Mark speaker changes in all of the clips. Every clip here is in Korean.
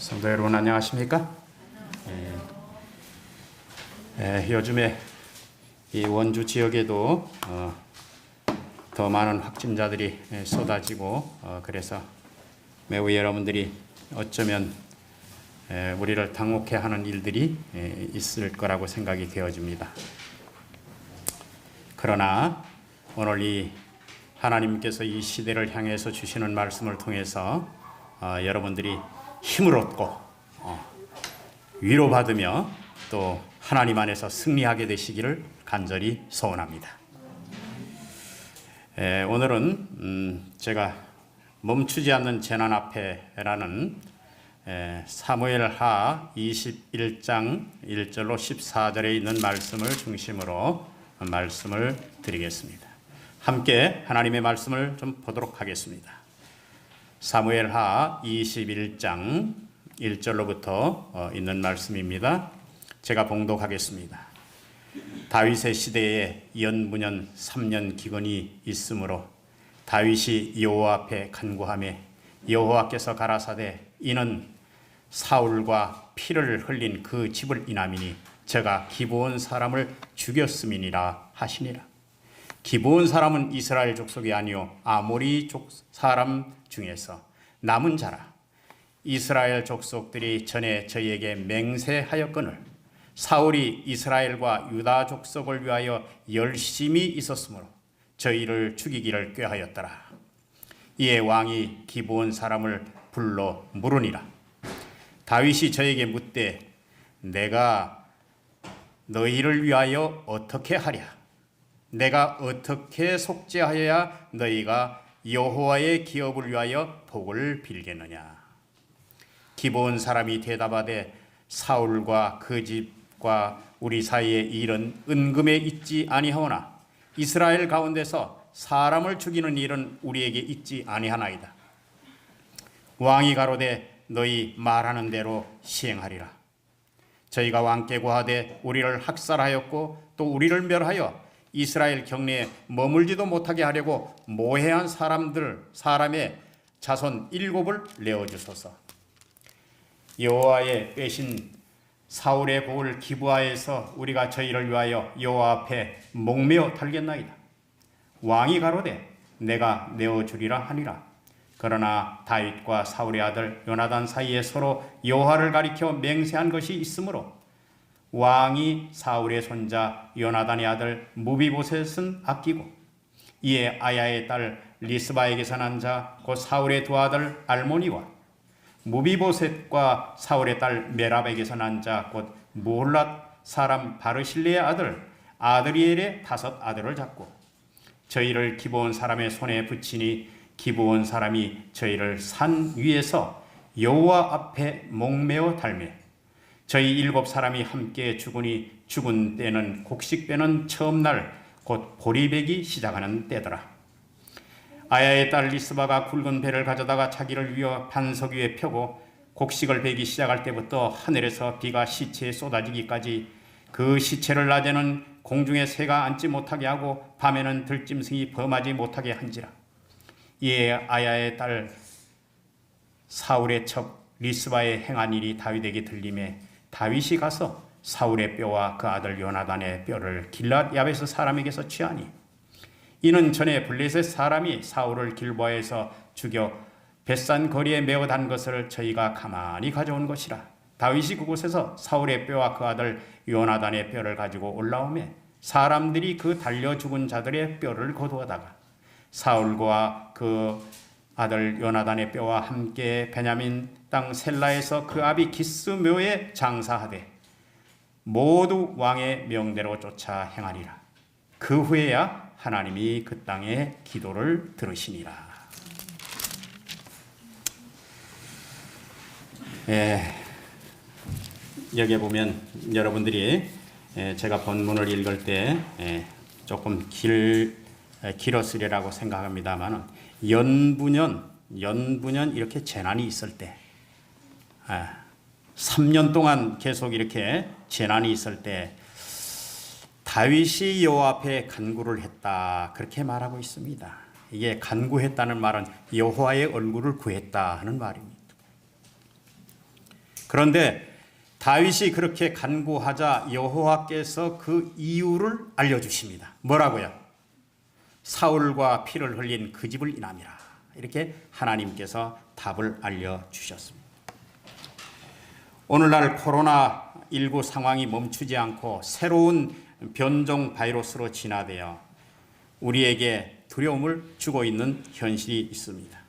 Speaker 1: 성도 여러분 안녕하십니까? 요즘에 이 원주 지역에도 더 많은 확진자들이 쏟아지고 그래서 매우 여러분들이 어쩌면 우리를 당혹해하는 일들이 있을 거라고 생각이 되어집니다. 그러나 오늘 이 하나님께서 이 시대를 향해서 주시는 말씀을 통해서 여러분들이 힘을 얻고 위로받으며 또 하나님 안에서 승리하게 되시기를 간절히 소원합니다. 오늘은 제가 멈추지 않는 재난 앞에라는 사무엘하 21장 1절로 14절에 있는 말씀을 중심으로 말씀을 드리겠습니다. 함께 하나님의 말씀을 좀 보도록 하겠습니다. 사무엘하 21장 1절로부터 있는 말씀입니다. 제가 봉독하겠습니다. 다윗의 시대에 연무년 3년 기근이 있으므로 다윗이 여호와 앞에 간구하며 여호와께서 가라사대 이는 사울과 피를 흘린 그 집을 인함이니 저가 기브온 사람을 죽였음이니라 하시니라. 기브온 사람은 이스라엘 족속이 아니요 아모리 족 사람 중에서 남은 자라. 이스라엘 족속들이 전에 저희에게 맹세하였거늘 사울이 이스라엘과 유다 족속을 위하여 열심히 있었으므로 저희를 죽이기를 꾀하였더라. 이에 왕이 기브온 사람을 불러 물으니라. 다윗이 저에게 묻되 내가 너희를 위하여 어떻게 하랴? 내가 어떻게 속죄하여야 너희가 여호와의 기업을 위하여 복을 빌겠느냐? 기브온 사람이 대답하되 사울과 그 집과 우리 사이의 일은 은금에 있지 아니하오나 이스라엘 가운데서 사람을 죽이는 일은 우리에게 있지 아니하나이다. 왕이 가로되 너희 말하는 대로 시행하리라. 저희가 왕께 고하되 우리를 학살하였고 또 우리를 멸하여 이스라엘 경내에 머물지도 못하게 하려고 모해한 사람의 자손 7을 내어주소서. 여호와의 빼신 사울의 고을 기브아에서 우리가 저희를 위하여 여호와 앞에 목매어 달겠나이다. 왕이 가로되 내가 내어주리라 하니라. 그러나 다윗과 사울의 아들 요나단 사이에 서로 여호와를 가리켜 맹세한 것이 있으므로 왕이 사울의 손자 요나단의 아들 무비보셋은 아끼고 이에 아야의 딸 리스바에게서 난 자 곧 사울의 두 아들 알모니와 무비보셋과 사울의 딸 메랍에게서 난 자 곧 무홀랏 사람 바르실레의 아들 아드리엘의 5 아들을 잡고 저희를 기브온 사람의 손에 붙이니 기브온 사람이 저희를 산 위에서 여호와 앞에 목매어 달매 저희 7 사람이 함께 죽으니 죽은 때는 곡식 빼는 처음 날 곧 보리배기 시작하는 때더라. 아야의 딸 리스바가 굵은 배를 가져다가 자기를 위어 반석 위에 펴고 곡식을 베기 시작할 때부터 하늘에서 비가 시체에 쏟아지기까지 그 시체를 낮에는 공중에 새가 앉지 못하게 하고 밤에는 들짐승이 범하지 못하게 한지라. 이에 아야의 딸 사울의 첩 리스바의 행한 일이 다윗에게 들림에 다윗이 가서 사울의 뼈와 그 아들 요나단의 뼈를 길앗 야베스 사람에게서 취하니 이는 전에 블레셋 사람이 사울을 길보아에서 죽여 벳산 거리에 메어 단 것을 저희가 가만히 가져온 것이라. 다윗이 그곳에서 사울의 뼈와 그 아들 요나단의 뼈를 가지고 올라오매 사람들이 그 달려 죽은 자들의 뼈를 거두어다가 사울과 그 아들 요나단의 뼈와 함께 베냐민 땅 셀라에서 그 아비 기스 묘에 장사하되 모두 왕의 명대로 쫓아 행하니라. 그 후에야 하나님이 그 땅의 기도를 들으시니라. 여기에 보면 여러분들이 제가 본문을 읽을 때 조금 길었으리라고 생각합니다만 연부년 이렇게 재난이 있을 때 3년 동안 계속 이렇게 재난이 있을 때 다윗이 여호와 앞에 간구를 했다 그렇게 말하고 있습니다. 이게 간구했다는 말은 여호와의 얼굴을 구했다 하는 말입니다. 그런데 다윗이 그렇게 간구하자 여호와께서 그 이유를 알려주십니다. 뭐라고요? 사울과 피를 흘린 그 집을 인함이라. 이렇게 하나님께서 답을 알려주셨습니다. 오늘날 코로나19 상황이 멈추지 않고 새로운 변종 바이러스로 진화되어 우리에게 두려움을 주고 있는 현실이 있습니다.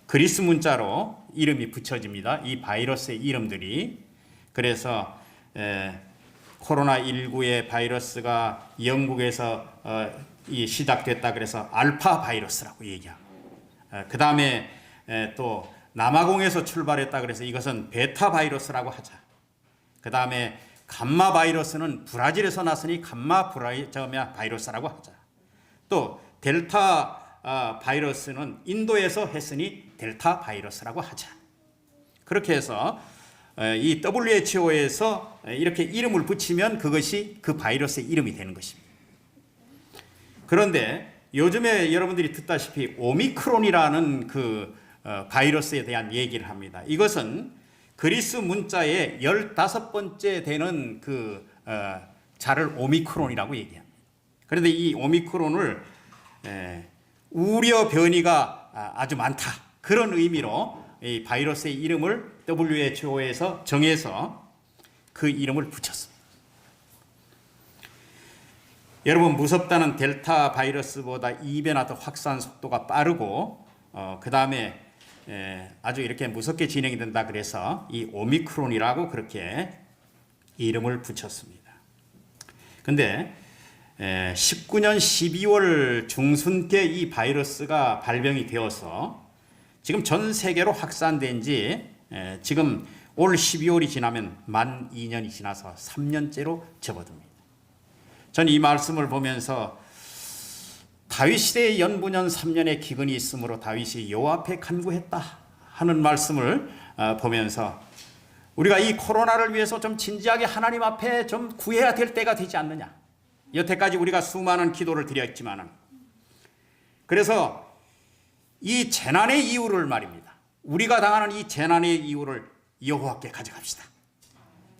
Speaker 1: 그리스 문자로 이름이 붙여집니다. 이 바이러스의 이름들이. 그래서 코로나19의 바이러스가 영국에서 시작됐다 그래서 알파 바이러스라고 얘기하고, 그 다음에 또 남아공에서 출발했다 그래서 이것은 베타 바이러스라고 하자. 그 다음에 감마 바이러스는 브라질에서 났으니 감마 바이러스라고 하자. 또 델타 바이러스는 인도에서 했으니 델타 바이러스라고 하자. 그렇게 해서 이 WHO에서 이렇게 이름을 붙이면 그것이 그 바이러스의 이름이 되는 것입니다. 그런데 요즘에 여러분들이 듣다시피 오미크론이라는 그 바이러스에 대한 얘기를 합니다. 이것은 그리스 문자의 15번째 되는 그 자를 오미크론이라고 얘기합니다. 그런데 이 오미크론을 우려 변이가 아주 많다, 그런 의미로 이 바이러스의 이름을 WHO에서 정해서 그 이름을 붙였습니다. 여러분, 무섭다는 델타 바이러스보다 2배나 더 확산 속도가 빠르고 그 다음에 아주 이렇게 무섭게 진행이 된다 그래서 이 오미크론이라고 그렇게 이름을 붙였습니다. 근데 19년 12월 중순께 이 바이러스가 발병이 되어서 지금 전 세계로 확산된 지 지금 올 12월이 지나면 만 2년이 지나서 3년째로 접어듭니다. 저는 이 말씀을 보면서 다윗 시대의 연부년 3년의 기근이 있으므로 다윗이 여호와 앞에 간구했다 하는 말씀을 보면서 우리가 이 코로나를 위해서 좀 진지하게 하나님 앞에 좀 구해야 될 때가 되지 않느냐. 여태까지 우리가 수많은 기도를 드렸지만은, 그래서 이 재난의 이유를 말입니다. 우리가 당하는 이 재난의 이유를 여호와께 가져갑시다.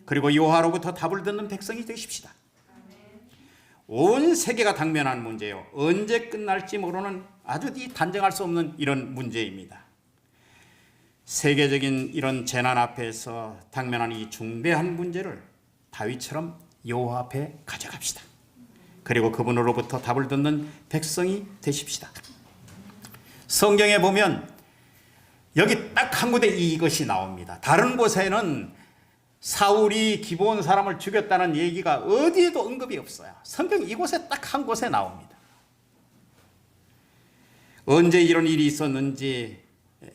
Speaker 1: 그리고 여호와로부터 답을 듣는 백성이 되십시다. 온 세계가 당면한 문제요. 언제 끝날지 모르는 아주 단정할 수 없는 이런 문제입니다. 세계적인 이런 재난 앞에서 당면한 이 중대한 문제를 다윗처럼 여호와 앞에 가져갑시다. 그리고 그분으로부터 답을 듣는 백성이 되십시다. 성경에 보면 여기 딱 한 군데 이것이 나옵니다. 다른 곳에는 사울이 기브온 사람을 죽였다는 얘기가 어디에도 언급이 없어요. 성경 이곳에 딱 한 곳에 나옵니다. 언제 이런 일이 있었는지,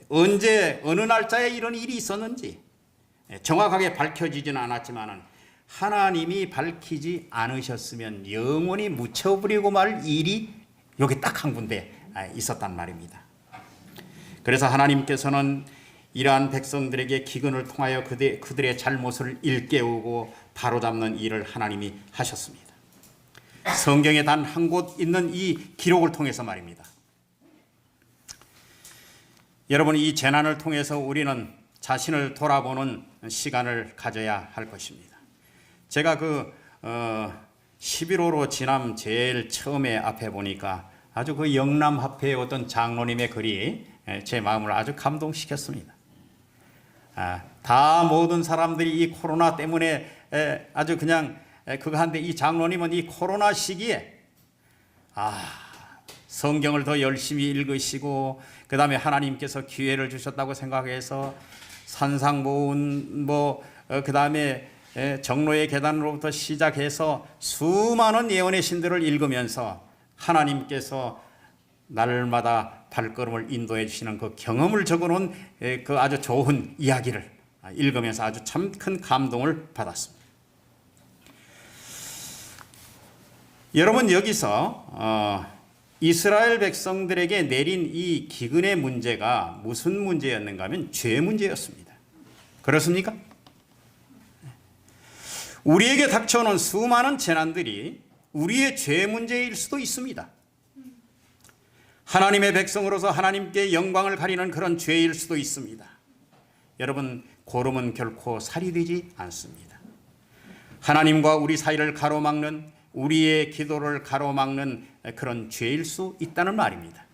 Speaker 1: 언제 어느 날짜에 이런 일이 있었는지 정확하게 밝혀지지는 않았지만 하나님이 밝히지 않으셨으면 영원히 묻혀버리고 말 일이 여기 딱 한 군데 있었단 말입니다. 그래서 하나님께서는 이러한 백성들에게 기근을 통하여 그들의 잘못을 일깨우고 바로잡는 일을 하나님이 하셨습니다. 성경에 단 한 곳 있는 이 기록을 통해서 말입니다. 여러분, 이 재난을 통해서 우리는 자신을 돌아보는 시간을 가져야 할 것입니다. 제가 11호로 지남 제일 처음에 앞에 보니까 아주 그 영남합회의 어떤 장로님의 글이 제 마음을 아주 감동시켰습니다. 다 모든 사람들이 이 코로나 때문에 아주 그냥 그거 한데 이 장로님은 이 코로나 시기에 성경을 더 열심히 읽으시고 그 다음에 하나님께서 기회를 주셨다고 생각해서 산상모훈 그 다음에 정로의 계단으로부터 시작해서 수많은 예언의 신들을 읽으면서 하나님께서 날마다 발걸음을 인도해 주시는 그 경험을 적어놓은 그 아주 좋은 이야기를 읽으면서 아주 참 큰 감동을 받았습니다. 여러분, 여기서 이스라엘 백성들에게 내린 이 기근의 문제가 무슨 문제였는가 하면 죄 문제였습니다. 그렇습니까? 우리에게 닥쳐오는 수많은 재난들이 우리의 죄 문제일 수도 있습니다. 하나님의 백성으로서 하나님께 영광을 가리는 그런 죄일 수도 있습니다. 여러분 고름은 결코 살이 되지 않습니다. 하나님과 우리 사이를 가로막는, 우리의 기도를 가로막는 그런 죄일 수 있다는 말입니다.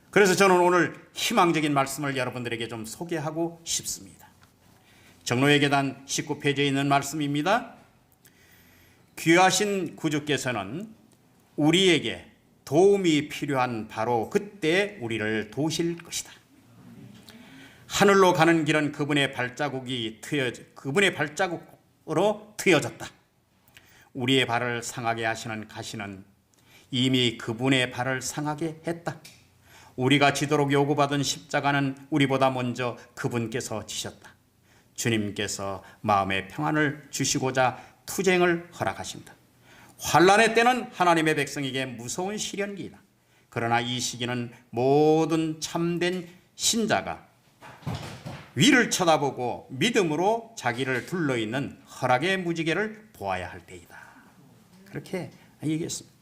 Speaker 1: 그래서 저는 오늘 희망적인 말씀을 여러분들에게 좀 소개하고 싶습니다. 정로의 계단 19페이지에 있는 말씀입니다. 귀하신 구주께서는 우리에게 도움이 필요한 바로 그때 우리를 도우실 것이다. 하늘로 가는 길은 그분의 발자국으로 트여졌다. 우리의 발을 상하게 하시는 가시는 이미 그분의 발을 상하게 했다. 우리가 지도록 요구받은 십자가는 우리보다 먼저 그분께서 지셨다. 주님께서 마음의 평안을 주시고자 투쟁을 허락하신다. 환난의 때는 하나님의 백성에게 무서운 시련기이다. 그러나 이 시기는 모든 참된 신자가 위를 쳐다보고 믿음으로 자기를 둘러있는 허락의 무지개를 보아야 할 때이다. 그렇게 얘기했습니다.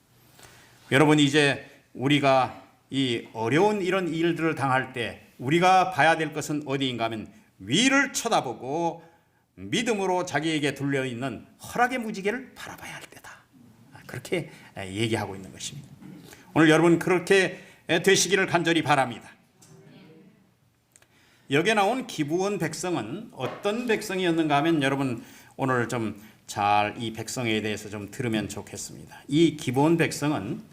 Speaker 1: 여러분, 이제 우리가 이 어려운 이런 일들을 당할 때 우리가 봐야 될 것은 어디인가 하면 위를 쳐다보고 믿음으로 자기에게 둘려있는 허락의 무지개를 바라봐야 할 때다. 그렇게 얘기하고 있는 것입니다. 오늘 여러분 그렇게 되시기를 간절히 바랍니다. 여기에 나온 기브온 백성은 어떤 백성이었는가 하면 여러분 오늘 좀 잘 이 백성에 대해서 좀 들으면 좋겠습니다. 이 기브온 백성은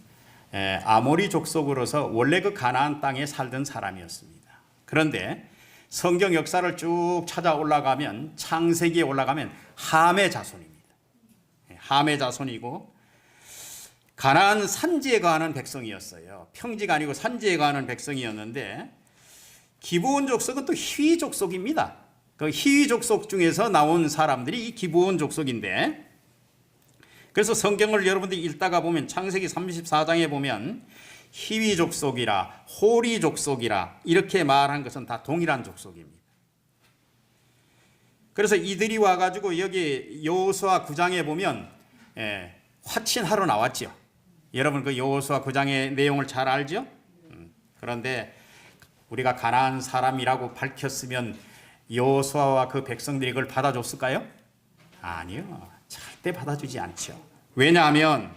Speaker 1: 아모리 족속으로서 원래 그 가나안 땅에 살던 사람이었습니다. 그런데 성경 역사를 쭉 찾아 올라가면 창세기에 올라가면 함의 자손입니다. 함의 자손이고 가나안 산지에 거하는 백성이었어요. 평지가 아니고 산지에 거하는 백성이었는데 기브온 족속은 또 히위 족속입니다. 그 히위 족속 중에서 나온 사람들이 이 기브온 족속인데, 그래서 성경을 여러분들이 읽다가 보면 창세기 34장에 보면 히위 족속이라 호리 족속이라 이렇게 말한 것은 다 동일한 족속입니다. 그래서 이들이 와가지고 여기 여호수아 9장에 보면 화친하러 나왔죠. 여러분 그 여호수아 9장의 내용을 잘 알죠? 그런데 우리가 가나안 사람이라고 밝혔으면 여호수아와 그 백성들이 그걸 받아줬을까요? 아니요. 절대 받아주지 않죠. 왜냐하면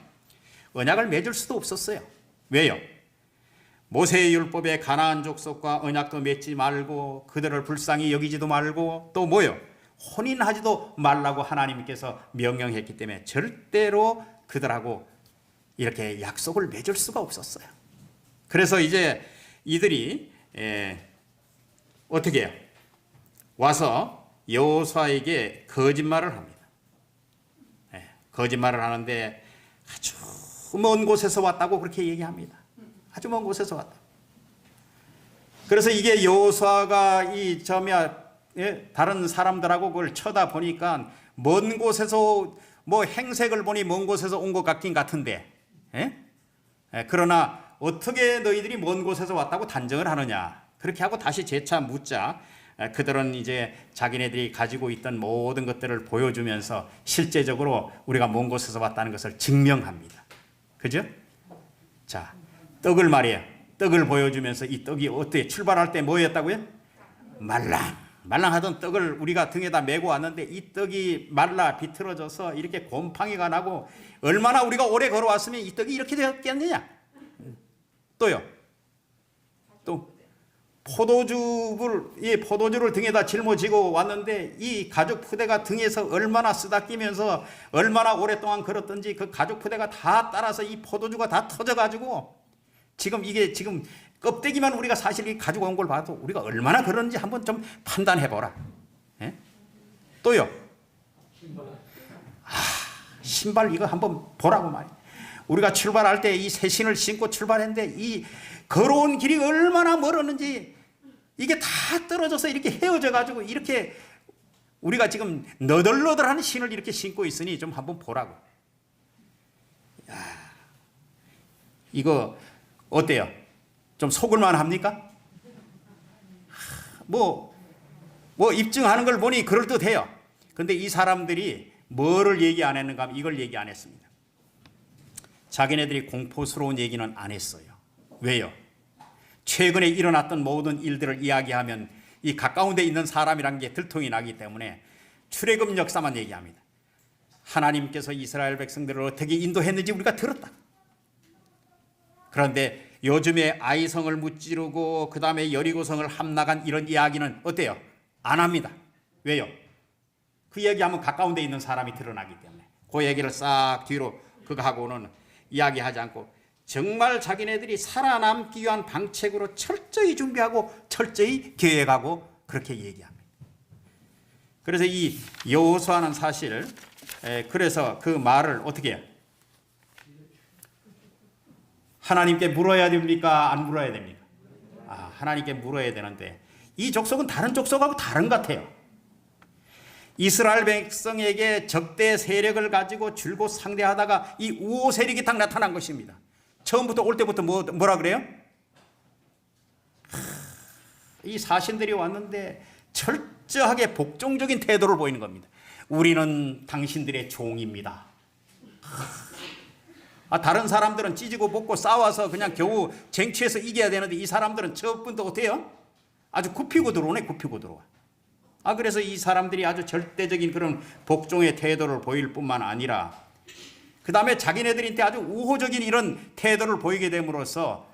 Speaker 1: 언약을 맺을 수도 없었어요. 왜요? 모세의 율법에 가나안 족속과 언약도 맺지 말고 그들을 불쌍히 여기지도 말고 또 뭐요? 혼인하지도 말라고 하나님께서 명령했기 때문에 절대로 그들하고 이렇게 약속을 맺을 수가 없었어요. 그래서 이제 이들이 어떻게 해요? 와서 여호수아에게 거짓말을 합니다. 거짓말을 하는데 아주 먼 곳에서 왔다고 그렇게 얘기합니다. 아주 먼 곳에서 왔다. 그래서 이게 여호수아가 다른 사람들하고 그걸 쳐다보니까 먼 곳에서 뭐 행색을 보니 먼 곳에서 온 것 같긴 같은데, 그러나 어떻게 너희들이 먼 곳에서 왔다고 단정을 하느냐? 그렇게 하고 다시 재차 묻자 그들은 이제 자기네들이 가지고 있던 모든 것들을 보여주면서 실제적으로 우리가 먼 곳에서 왔다는 것을 증명합니다. 그죠? 자, 떡을 말이에요. 떡을 보여주면서 이 떡이 어떻게 출발할 때 뭐였다고요? 말랑하던 떡을 우리가 등에다 메고 왔는데 이 떡이 말라 비틀어져서 이렇게 곰팡이가 나고 얼마나 우리가 오래 걸어왔으면 이 떡이 이렇게 되었겠느냐? 또요. 또 포도주를 등에다 짊어지고 왔는데 이 가죽 푸대가 등에서 얼마나 쓰다끼면서 얼마나 오랫동안 걸었던지 그 가죽 푸대가 다 따라서 이 포도주가 다 터져가지고 지금 껍데기만 우리가 사실 가지고 온 걸 봐도 우리가 얼마나 걸었는지 한번 좀 판단해보라. 또요. 신발 이거 한번 보라고 말이야. 우리가 출발할 때 이 새 신을 신고 출발했는데 이 걸어온 길이 얼마나 멀었는지 이게 다 떨어져서 이렇게 헤어져 가지고 이렇게 우리가 지금 너덜너덜한 신을 이렇게 신고 있으니 좀 한번 보라고. 이거 어때요? 좀 속을만 합니까? 뭐 입증하는 걸 보니 그럴듯해요. 근데 이 사람들이 뭐를 얘기 안 했는가 하면 이걸 얘기 안 했습니다. 자기네들이 공포스러운 얘기는 안 했어요. 왜요? 최근에 일어났던 모든 일들을 이야기하면 이 가까운 데 있는 사람이란 게 들통이 나기 때문에 출애굽 역사만 얘기합니다. 하나님께서 이스라엘 백성들을 어떻게 인도했는지 우리가 들었다. 그런데 요즘에 아이성을 무찌르고 그 다음에 여리고성을 함락한 이런 이야기는 어때요? 안 합니다. 왜요? 그 얘기하면 가까운 데 있는 사람이 드러나기 때문에 그 얘기를 싹 뒤로 그거 하고는 이야기하지 않고 정말 자기네들이 살아남기 위한 방책으로 철저히 준비하고 철저히 계획하고 그렇게 얘기합니다. 그래서 이 여호수아는 사실 그래서 그 말을 어떻게 해요? 하나님께 물어야 됩니까? 안 물어야 됩니까? 하나님께 물어야 되는데 이 족속은 다른 족속하고 다른 것 같아요. 이스라엘 백성에게 적대 세력을 가지고 줄곧 상대하다가 이 우호 세력이 딱 나타난 것입니다. 처음부터 올 때부터 뭐라 그래요? 이 사신들이 왔는데 철저하게 복종적인 태도를 보이는 겁니다. 우리는 당신들의 종입니다. 다른 사람들은 찢고 볶고 싸워서 그냥 겨우 쟁취해서 이겨야 되는데 이 사람들은 처음부터 어떻게 해요? 아주 굽히고 들어오네. 굽히고 들어와. 그래서 이 사람들이 아주 절대적인 그런 복종의 태도를 보일 뿐만 아니라 그 다음에 자기네들한테 아주 우호적인 이런 태도를 보이게 됨으로써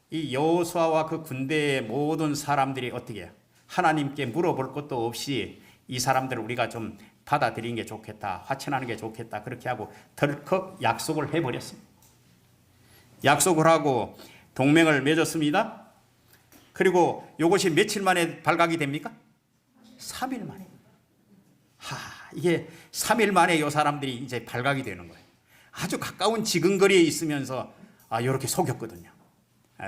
Speaker 1: 이 여호수아와 그 군대의 모든 사람들이 어떻게 해요? 하나님께 물어볼 것도 없이 이 사람들을 우리가 좀 받아들이는 게 좋겠다. 화친하는 게 좋겠다. 그렇게 하고 덜컥 약속을 해버렸습니다. 약속을 하고 동맹을 맺었습니다. 그리고 이것이 며칠 만에 발각이 됩니까? 3일 만에. 이게 3일 만에 이 사람들이 이제 발각이 되는 거예요. 아주 가까운 지근거리에 있으면서 이렇게 속였거든요.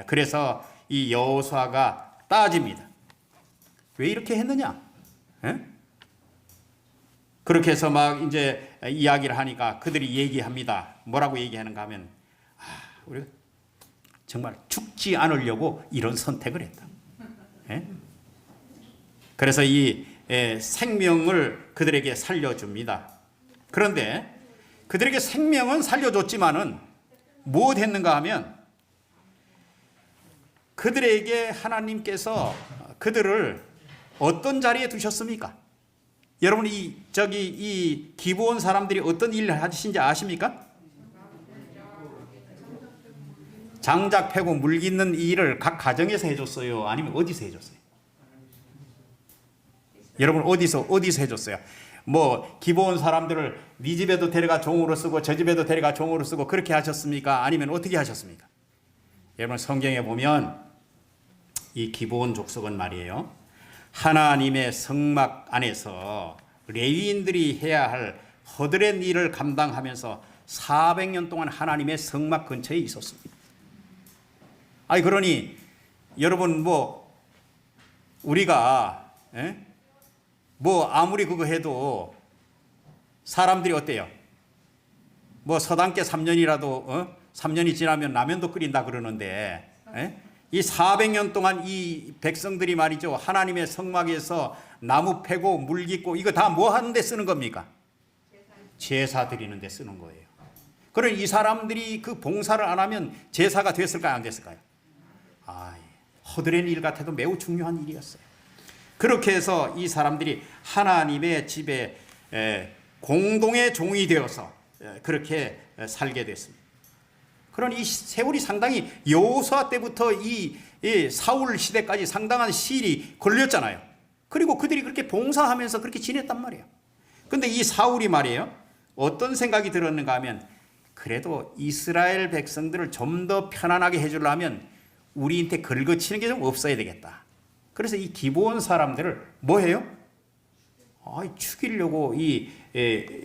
Speaker 1: 그래서 이 여호수아가 따집니다. 왜 이렇게 했느냐? 그렇게 해서 막 이제 이야기를 하니까 그들이 얘기합니다. 뭐라고 얘기하는가 하면 우리가 정말 죽지 않으려고 이런 선택을 했다. 그래서 이 생명을 그들에게 살려줍니다. 그런데 그들에게 생명은 살려줬지만은 무엇 했는가 하면 그들에게 하나님께서 그들을 어떤 자리에 두셨습니까? 여러분 이 기브온 사람들이 어떤 일을 하신지 아십니까? 장작 패고 물 깃는 일을 각 가정에서 해줬어요? 아니면 어디서 해줬어요? 여러분 어디서 해줬어요? 기브온 사람들을 네 집에도 데려가 종으로 쓰고 저 집에도 데려가 종으로 쓰고 그렇게 하셨습니까? 아니면 어떻게 하셨습니까? 여러분 성경에 보면 이 기브온 족속은 말이에요. 하나님의 성막 안에서 레위인들이 해야 할 허드렛 일을 감당하면서 400년 동안 하나님의 성막 근처에 있었습니다. 그러니 여러분 우리가 아무리 그거 해도 사람들이 어때요? 서당계 3년이라도 3년이 지나면 라면도 끓인다 그러는데 이 400년 동안 이 백성들이 말이죠. 하나님의 성막에서 나무 패고 물 깃고 이거 다 뭐 하는데 쓰는 겁니까? 제사 드리는 데 쓰는 거예요. 그럼 이 사람들이 그 봉사를 안 하면 제사가 됐을까요? 안 됐을까요? 허드렛 일 같아도 매우 중요한 일이었어요. 그렇게 해서 이 사람들이 하나님의 집에 공동의 종이 되어서 그렇게 살게 됐습니다. 그런 이 세월이 상당히 여호수아 때부터 이 사울 시대까지 상당한 시일이 걸렸잖아요. 그리고 그들이 그렇게 봉사하면서 그렇게 지냈단 말이에요. 근데 이 사울이 말이에요. 어떤 생각이 들었는가 하면 그래도 이스라엘 백성들을 좀 더 편안하게 해주려면 우리한테 긁어치는 게 좀 없어야 되겠다. 그래서 이 기브온 사람들을 뭐 해요? 죽이려고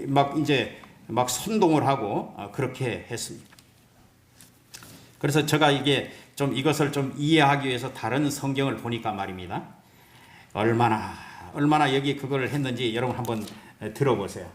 Speaker 1: 막 선동을 하고 그렇게 했습니다. 그래서 제가 이것을 좀 이해하기 위해서 다른 성경을 보니까 말입니다. 얼마나 여기 그걸 했는지 여러분 한번 들어보세요.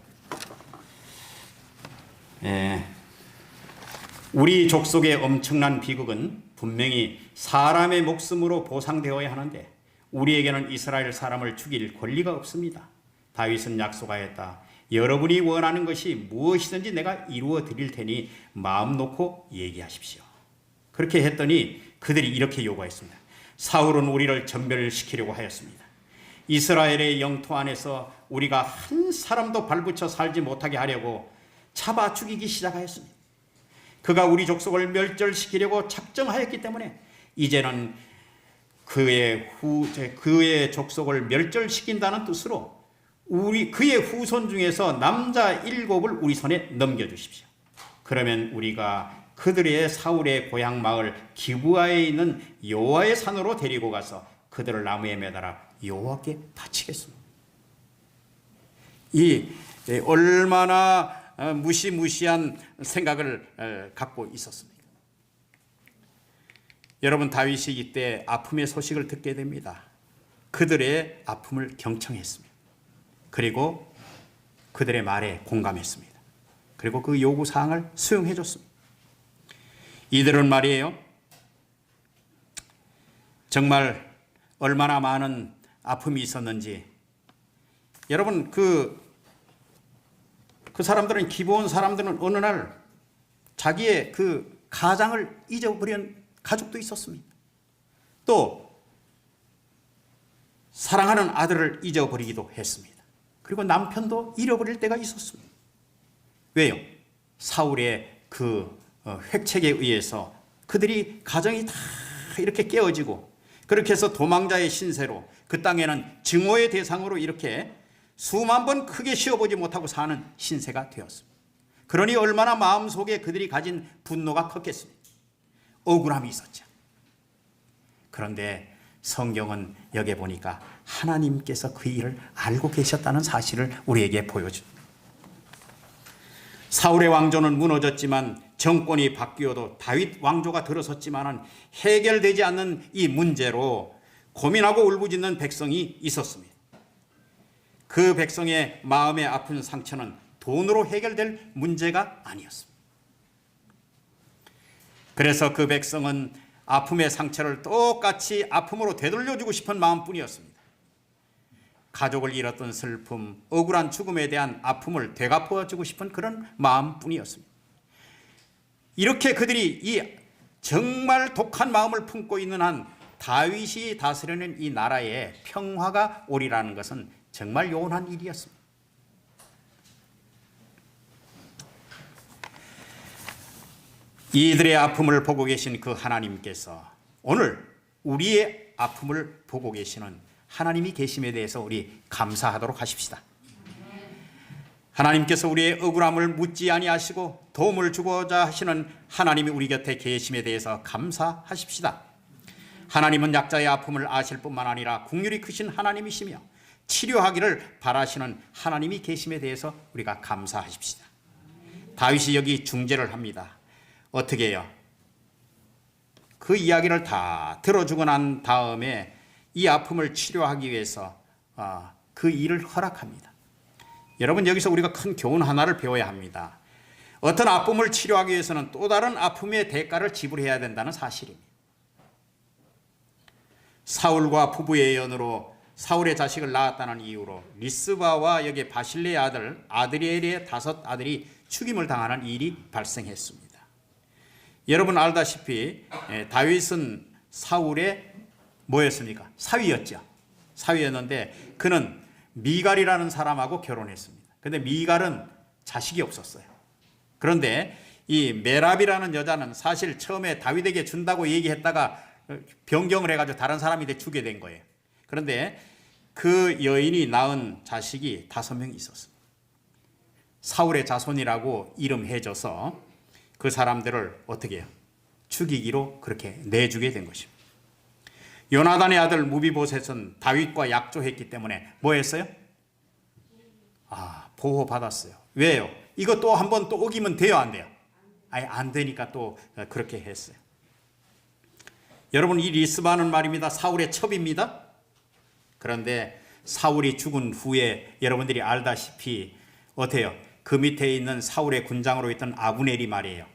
Speaker 1: 우리 족속의 엄청난 비극은 분명히 사람의 목숨으로 보상되어야 하는데 우리에게는 이스라엘 사람을 죽일 권리가 없습니다. 다윗은 약속하였다. 여러분이 원하는 것이 무엇이든지 내가 이루어 드릴 테니 마음 놓고 얘기하십시오. 그렇게 했더니 그들이 이렇게 요구했습니다. 사울은 우리를 전멸시키려고 하였습니다. 이스라엘의 영토 안에서 우리가 한 사람도 발붙여 살지 못하게 하려고 잡아 죽이기 시작하였습니다. 그가 우리 족속을 멸절시키려고 작정하였기 때문에 이제는 그의 족속을 멸절시킨다는 뜻으로 그의 후손 중에서 남자 7을 우리 손에 넘겨주십시오. 그러면 우리가 그들의 사울의 고향 마을 기브아에 있는 여호와의 산으로 데리고 가서 그들을 나무에 매달아 여호와께 바치겠습니다. 이 얼마나 무시무시한 생각을 갖고 있었습니까? 여러분, 다윗이 이때 아픔의 소식을 듣게 됩니다. 그들의 아픔을 경청했습니다. 그리고 그들의 말에 공감했습니다. 그리고 그 요구사항을 수용해 줬습니다. 이들은 말이에요, 정말 얼마나 많은 아픔이 있었는지. 여러분, 그 사람들은, 기브온 사람들은 어느 날 자기의 그 가장을 잊어버린 가족도 있었습니다. 또 사랑하는 아들을 잊어버리기도 했습니다. 그리고 남편도 잃어버릴 때가 있었습니다. 왜요? 사울의 그 획책에 의해서 그들이 가정이 다 이렇게 깨어지고, 그렇게 해서 도망자의 신세로 그 땅에는 증오의 대상으로 이렇게 수만 번 크게 쉬어보지 못하고 사는 신세가 되었습니다. 그러니 얼마나 마음속에 그들이 가진 분노가 컸겠습니까? 억울함이 있었죠. 그런데 성경은 여기 보니까 하나님께서 그 일을 알고 계셨다는 사실을 우리에게 보여줍니다. 사울의 왕조는 무너졌지만, 정권이 바뀌어도 다윗 왕조가 들어섰지만 해결되지 않는 이 문제로 고민하고 울부짖는 백성이 있었습니다. 그 백성의 마음에 아픈 상처는 돈으로 해결될 문제가 아니었습니다. 그래서 그 백성은 아픔의 상처를 똑같이 아픔으로 되돌려주고 싶은 마음뿐이었습니다. 가족을 잃었던 슬픔, 억울한 죽음에 대한 아픔을 되갚아주고 싶은 그런 마음뿐이었습니다. 이렇게 그들이 이 정말 독한 마음을 품고 있는 한 다윗이 다스리는 이 나라에 평화가 오리라는 것은 정말 요원한 일이었습니다. 이들의 아픔을 보고 계신 그 하나님께서 오늘 우리의 아픔을 보고 계시는 하나님이 계심에 대해서 우리 감사하도록 하십시다. 하나님께서 우리의 억울함을 묻지 아니하시고 도움을 주고자 하시는 하나님이 우리 곁에 계심에 대해서 감사하십시다. 하나님은 약자의 아픔을 아실 뿐만 아니라 긍휼이 크신 하나님이시며 치료하기를 바라시는 하나님이 계심에 대해서 우리가 감사하십시다. 다윗이 여기 중재를 합니다. 어떻게 해요? 그 이야기를 다 들어주고 난 다음에 이 아픔을 치료하기 위해서 그 일을 허락합니다. 여러분, 여기서 우리가 큰 교훈 하나를 배워야 합니다. 어떤 아픔을 치료하기 위해서는 또 다른 아픔의 대가를 지불해야 된다는 사실입니다. 사울과 부부의 연으로 사울의 자식을 낳았다는 이유로 리스바와 여기 바실레의 아들 아드리엘의 5 아들이 죽임을 당하는 일이 발생했습니다. 여러분 알다시피 다윗은 사울의 뭐였습니까? 사위였죠. 사위였는데 그는 미갈이라는 사람하고 결혼했습니다. 그런데 미갈은 자식이 없었어요. 그런데 이 메랍이라는 여자는 사실 처음에 다윗에게 준다고 얘기했다가 변경을 해가지고 다른 사람한테 주게 된 거예요. 그런데 그 여인이 낳은 자식이 5명이 있었습니다. 사울의 자손이라고 이름해줘서 그 사람들을 어떻게 해요? 죽이기로 그렇게 내주게 된 것입니다. 요나단의 아들 무비보셋은 다윗과 약조했기 때문에 뭐 했어요? 보호받았어요. 왜요? 이거 또 한 번 또 어기면 돼요, 안 돼요? 아니, 안 되니까 또 그렇게 했어요. 여러분, 이 리스바는 말입니다, 사울의 첩입니다. 그런데 사울이 죽은 후에 여러분들이 알다시피 어때요? 그 밑에 있는 사울의 군장으로 있던 아브넬이 말이에요,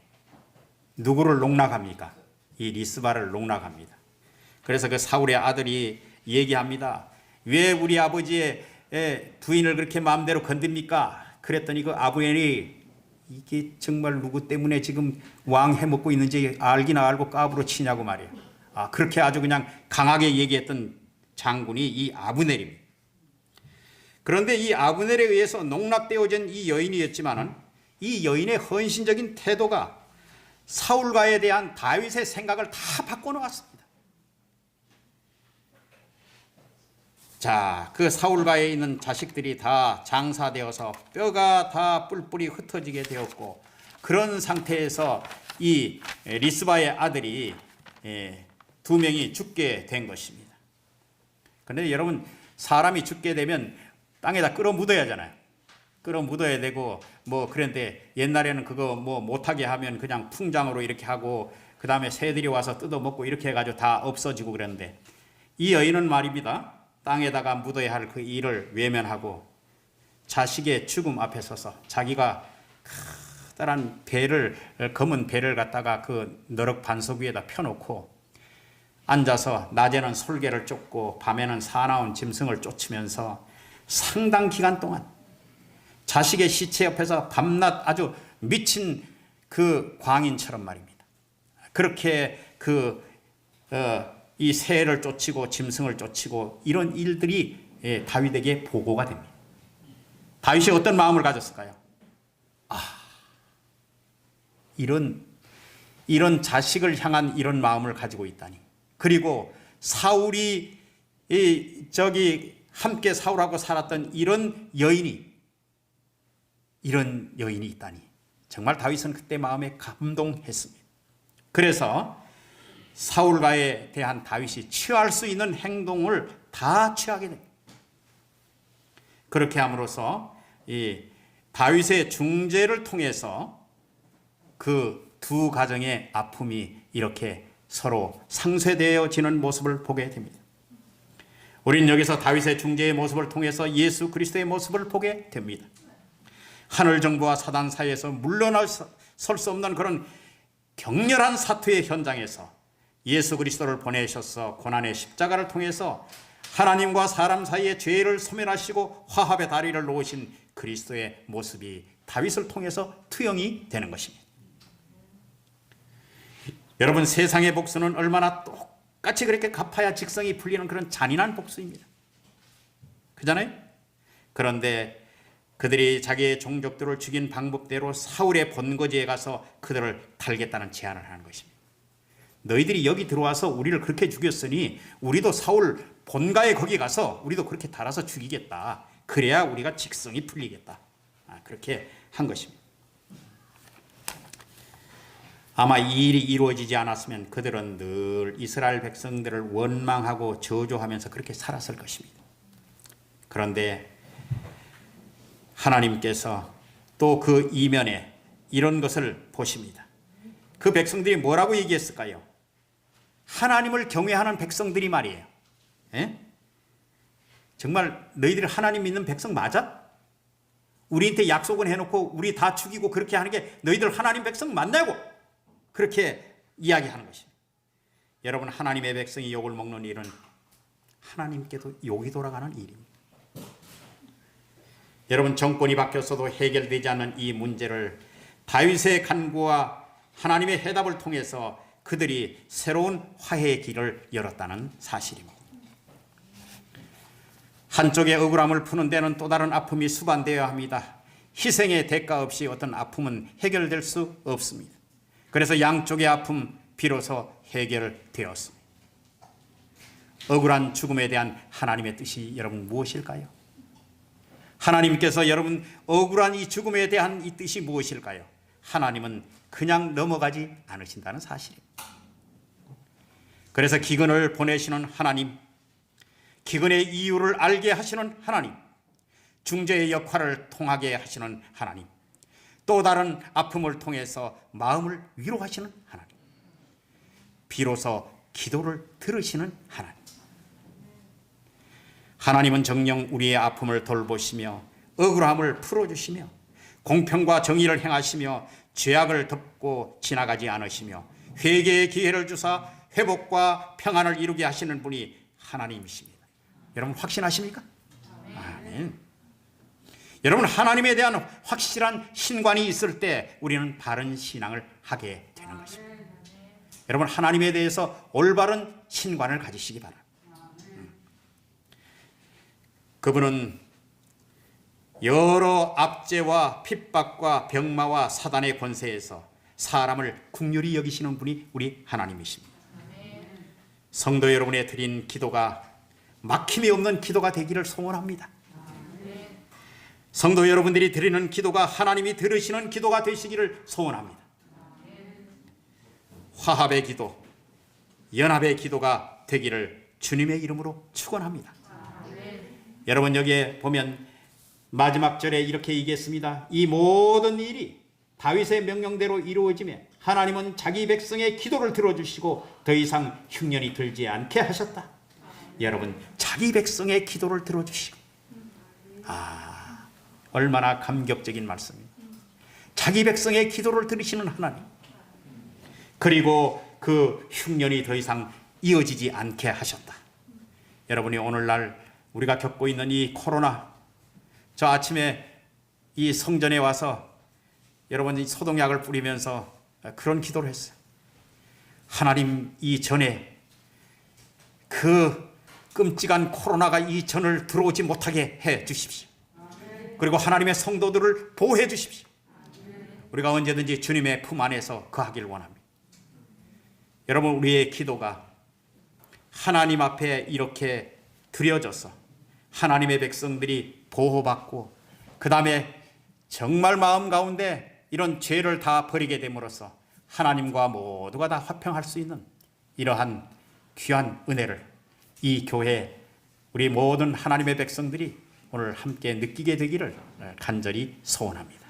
Speaker 1: 누구를 농락합니까? 이 리스바를 농락합니다. 그래서 그 사울의 아들이 얘기합니다. 왜 우리 아버지의 부인을 그렇게 마음대로 건듭니까? 그랬더니 그 아브넬이 이게 정말 누구 때문에 지금 왕 해먹고 있는지 알기나 알고 까부로 치냐고 말이에요. 그렇게 아주 그냥 강하게 얘기했던 장군이 이 아브넬입니다. 그런데 이 아브넬에 의해서 농락되어진 이 여인이었지만은 이 여인의 헌신적인 태도가 사울과에 대한 다윗의 생각을 다 바꿔놓았습니다. 자, 그 사울과에 있는 자식들이 다 장사되어서 뼈가 다 뿔뿔이 흩어지게 되었고, 그런 상태에서 이 리스바의 아들이 2명이 죽게 된 것입니다. 그런데 여러분, 사람이 죽게 되면 땅에다 끌어 묻어야 하잖아요. 끌어 묻어야 되고 그런데 옛날에는 그거 못하게 하면 그냥 풍장으로 이렇게 하고 그 다음에 새들이 와서 뜯어먹고 이렇게 해가지고 다 없어지고 그랬는데, 이 여인은 말입니다, 땅에다가 묻어야 할 그 일을 외면하고 자식의 죽음 앞에 서서 자기가 커다란 검은 배를 갖다가 그 너럭 반석 위에다 펴놓고 앉아서 낮에는 솔개를 쫓고 밤에는 사나운 짐승을 쫓으면서 상당 기간 동안 자식의 시체 옆에서 밤낮 아주 미친 그 광인처럼 말입니다, 그렇게 이 새를 쫓고 짐승을 쫓고 이런 일들이 다윗에게 보고가 됩니다. 다윗이 어떤 마음을 가졌을까요? 이런 자식을 향한 이런 마음을 가지고 있다니. 그리고 사울이 함께 사울하고 살았던 이런 여인이 있다니. 정말 다윗은 그때 마음에 감동했습니다. 그래서 사울과에 대한 다윗이 취할 수 있는 행동을 다 취하게 됩니다. 그렇게 함으로써 이 다윗의 중재를 통해서 그 두 가정의 아픔이 이렇게 서로 상쇄되어지는 모습을 보게 됩니다. 우리는 여기서 다윗의 중재의 모습을 통해서 예수 그리스도의 모습을 보게 됩니다. 하늘 정부와 사단 사이에서 물러설 수 없는 그런 격렬한 사투의 현장에서 예수 그리스도를 보내셔서 고난의 십자가를 통해서 하나님과 사람 사이의 죄를 소멸하시고 화합의 다리를 놓으신 그리스도의 모습이 다윗을 통해서 투영이 되는 것입니다. 여러분, 세상의 복수는 얼마나 똑같이 그렇게 갚아야 직성이 풀리는 그런 잔인한 복수입니다. 그잖아요? 그런데 그들이 자기의 종족들을 죽인 방법대로 사울의 본거지에 가서 그들을 달겠다는 제안을 하는 것입니다. 너희들이 여기 들어와서 우리를 그렇게 죽였으니 우리도 사울 본가에 거기 가서 우리도 그렇게 달아서 죽이겠다. 그래야 우리가 직성이 풀리겠다. 그렇게 한 것입니다. 아마 이 일이 이루어지지 않았으면 그들은 늘 이스라엘 백성들을 원망하고 저주하면서 그렇게 살았을 것입니다. 그런데 하나님께서 또 그 이면에 이런 것을 보십니다. 그 백성들이 뭐라고 얘기했을까요? 하나님을 경외하는 백성들이 말이에요. 정말 너희들이 하나님 믿는 백성 맞아? 우리한테 약속은 해놓고 우리 다 죽이고 그렇게 하는 게 너희들 하나님 백성 맞냐고 그렇게 이야기하는 것입니다. 여러분, 하나님의 백성이 욕을 먹는 일은 하나님께도 욕이 돌아가는 일입니다. 여러분, 정권이 바뀌었어도 해결되지 않는 이 문제를 다윗의 간구와 하나님의 해답을 통해서 그들이 새로운 화해의 길을 열었다는 사실입니다. 한쪽의 억울함을 푸는 데는 또 다른 아픔이 수반되어야 합니다. 희생의 대가 없이 어떤 아픔은 해결될 수 없습니다. 그래서 양쪽의 아픔 비로소 해결되었습니다. 억울한 죽음에 대한 하나님의 뜻이 여러분 무엇일까요? 하나님께서 여러분 억울한 이 죽음에 대한 이 뜻이 무엇일까요? 하나님은 그냥 넘어가지 않으신다는 사실입니다. 그래서 기근을 보내시는 하나님, 기근의 이유를 알게 하시는 하나님, 중재의 역할을 통하게 하시는 하나님, 또 다른 아픔을 통해서 마음을 위로하시는 하나님, 비로소 기도를 들으시는 하나님. 하나님은 정녕 우리의 아픔을 돌보시며 억울함을 풀어주시며 공평과 정의를 행하시며 죄악을 덮고 지나가지 않으시며 회개의 기회를 주사 회복과 평안을 이루게 하시는 분이 하나님이십니다. 여러분 확신하십니까? 아멘. 여러분, 하나님에 대한 확실한 신관이 있을 때 우리는 바른 신앙을 하게 되는 것입니다. 여러분, 하나님에 대해서 올바른 신관을 가지시기 바랍니다. 그분은 여러 압제와 핍박과 병마와 사단의 권세에서 사람을 긍휼히 여기시는 분이 우리 하나님이십니다. 성도 여러분의 드린 기도가 막힘이 없는 기도가 되기를 소원합니다. 성도 여러분들이 드리는 기도가 하나님이 들으시는 기도가 되시기를 소원합니다. 화합의 기도, 연합의 기도가 되기를 주님의 이름으로 축원합니다. 여러분, 여기에 보면 마지막 절에 이렇게 얘기했습니다. 이 모든 일이 다윗의 명령대로 이루어지며 하나님은 자기 백성의 기도를 들어주시고 더 이상 흉년이 들지 않게 하셨다. 여러분, 자기 백성의 기도를 들어주시고, 얼마나 감격적인 말씀입니다. 자기 백성의 기도를 들으시는 하나님, 그리고 그 흉년이 더 이상 이어지지 않게 하셨다. 여러분이 오늘날 우리가 겪고 있는 이 코로나, 저 아침에 이 성전에 와서 여러분 소독약을 뿌리면서 그런 기도를 했어요. 하나님, 이전에 그 끔찍한 코로나가 이 전을 들어오지 못하게 해 주십시오. 그리고 하나님의 성도들을 보호해 주십시오. 우리가 언제든지 주님의 품 안에서 거하길 원합니다. 여러분, 우리의 기도가 하나님 앞에 이렇게 드려져서 하나님의 백성들이 보호받고, 그 다음에 정말 마음 가운데 이런 죄를 다 버리게 됨으로써 하나님과 모두가 다 화평할 수 있는 이러한 귀한 은혜를 이 교회, 우리 모든 하나님의 백성들이 오늘 함께 느끼게 되기를 간절히 소원합니다.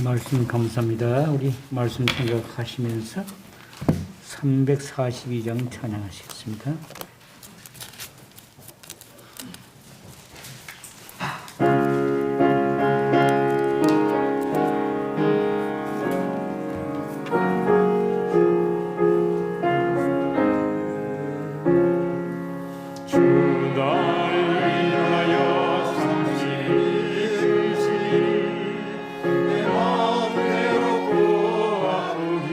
Speaker 2: 말씀 감사합니다. 우리 말씀 생각하시면서 342장 찬양하시겠습니다.
Speaker 3: 내 마음대로 구하노니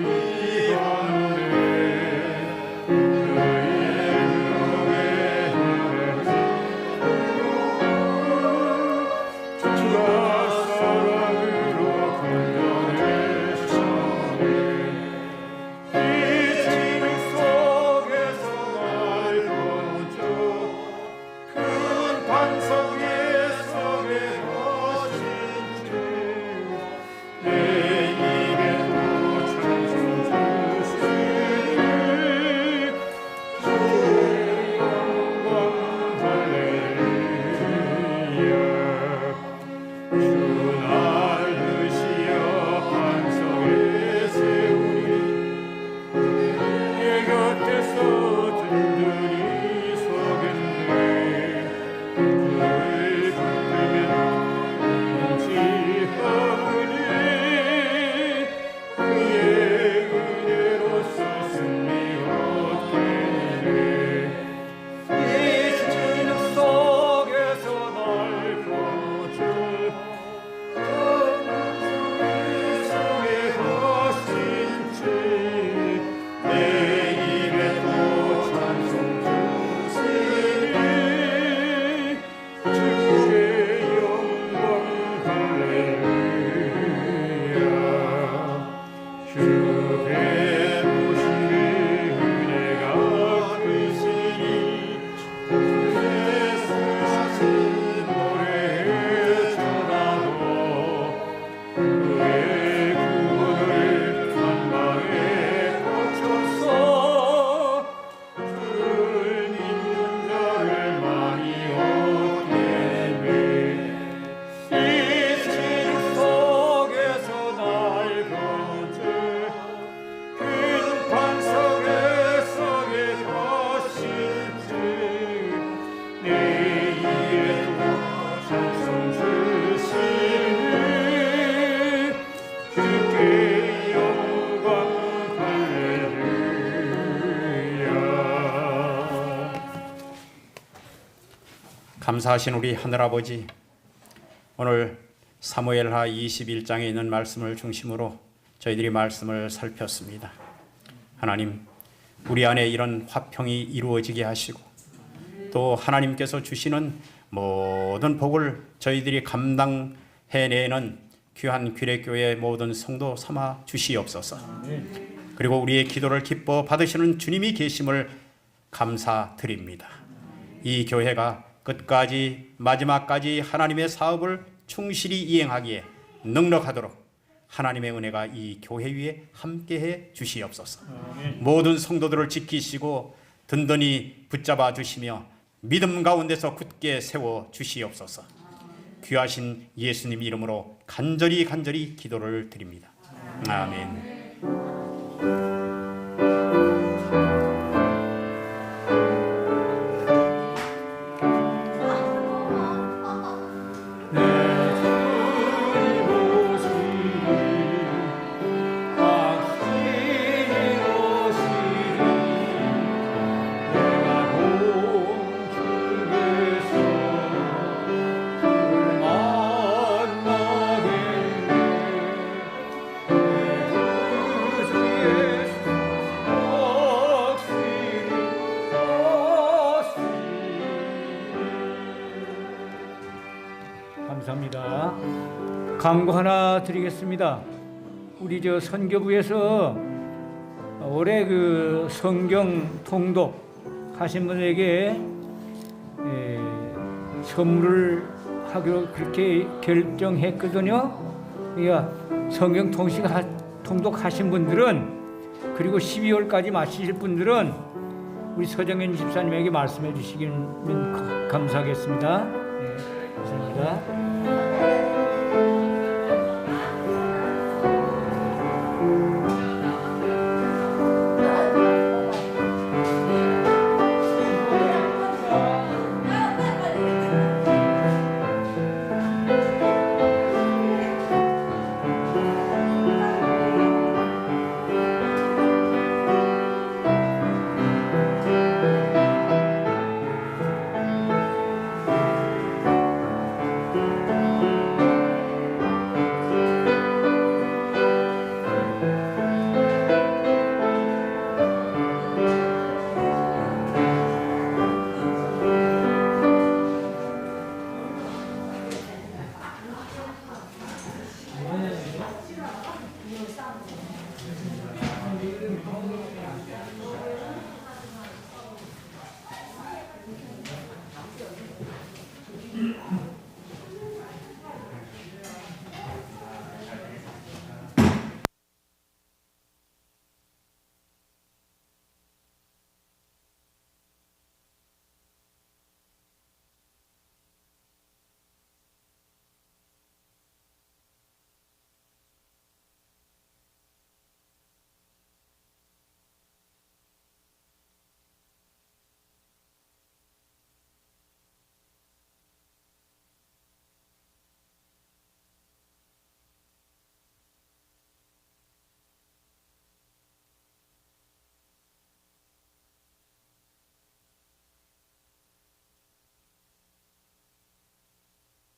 Speaker 1: 감사하신 우리 하늘아버지, 오늘 사무엘하 21장에 있는 말씀을 중심으로 저희들이 말씀을 살폈습니다. 하나님, 우리 안에 이런 화평이 이루어지게 하시고 또 하나님께서 주시는 모든 복을 저희들이 감당해내는 귀한 규례교회의 모든 성도 삼아 주시옵소서. 그리고 우리의 기도를 기뻐 받으시는 주님이 계심을 감사드립니다. 이 교회가 끝까지 마지막까지 하나님의 사업을 충실히 이행하기에 넉넉하도록 하나님의 은혜가 이 교회 위에 함께해 주시옵소서. 모든 성도들을 지키시고 든든히 붙잡아 주시며 믿음 가운데서 굳게 세워 주시옵소서. 귀하신 예수님 이름으로 간절히 기도를 드립니다. 아멘.
Speaker 2: 감사합니다. 광고 하나 드리겠습니다. 우리 선교부에서 올해 성경 통독 하신 분에게 선물을 하기로 그렇게 결정했거든요. 그러니까 성경 통독하신 분들은, 그리고 12월까지 마치실 분들은 우리 서정현 집사님에게 말씀해 주시면 감사하겠습니다. 감사합니다.